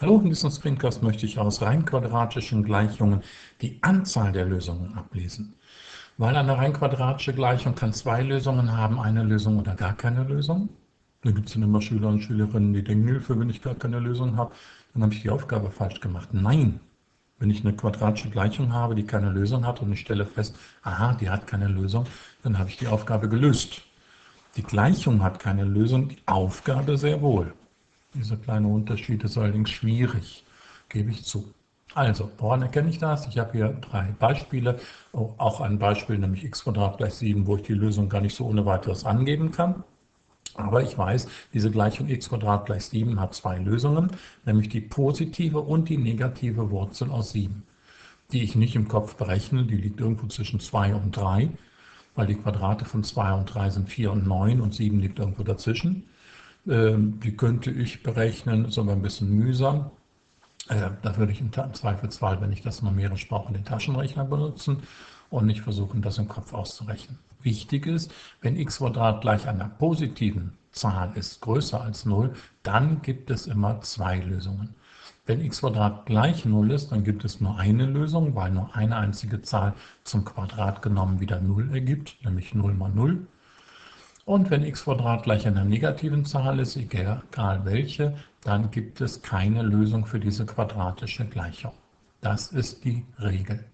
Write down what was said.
Hallo, in diesem Screencast möchte ich aus rein quadratischen Gleichungen die Anzahl der Lösungen ablesen. Weil eine rein quadratische Gleichung kann zwei Lösungen haben, eine Lösung oder gar keine Lösung. Da gibt es dann immer Schüler und Schülerinnen, die denken, Hilfe, wenn ich gar keine Lösung habe, dann habe ich die Aufgabe falsch gemacht. Nein, wenn ich eine quadratische Gleichung habe, die keine Lösung hat und ich stelle fest, aha, die hat keine Lösung, dann habe ich die Aufgabe gelöst. Die Gleichung hat keine Lösung, die Aufgabe sehr wohl. Dieser kleine Unterschied ist allerdings schwierig, gebe ich zu. Also, woran erkenne ich das? Ich habe hier drei Beispiele, auch ein Beispiel, nämlich x² gleich 7, wo ich die Lösung gar nicht so ohne weiteres angeben kann. Aber ich weiß, diese Gleichung x² gleich 7 hat zwei Lösungen, nämlich die positive und die negative Wurzel aus 7, die ich nicht im Kopf berechne, die liegt irgendwo zwischen 2 und 3, weil die Quadrate von 2 und 3 sind 4 und 9 und 7 liegt irgendwo dazwischen. Die könnte ich berechnen, ist aber ein bisschen mühsam. Da würde ich im Zweifelsfall, wenn ich das numerisch brauche, den Taschenrechner benutzen und nicht versuchen, das im Kopf auszurechnen. Wichtig ist, wenn x² gleich einer positiven Zahl ist, größer als 0, dann gibt es immer zwei Lösungen. Wenn x² gleich 0 ist, dann gibt es nur eine Lösung, weil nur eine einzige Zahl zum Quadrat genommen wieder 0 ergibt, nämlich 0 mal 0. Und wenn x² gleich einer negativen Zahl ist, egal welche, dann gibt es keine Lösung für diese quadratische Gleichung. Das ist die Regel.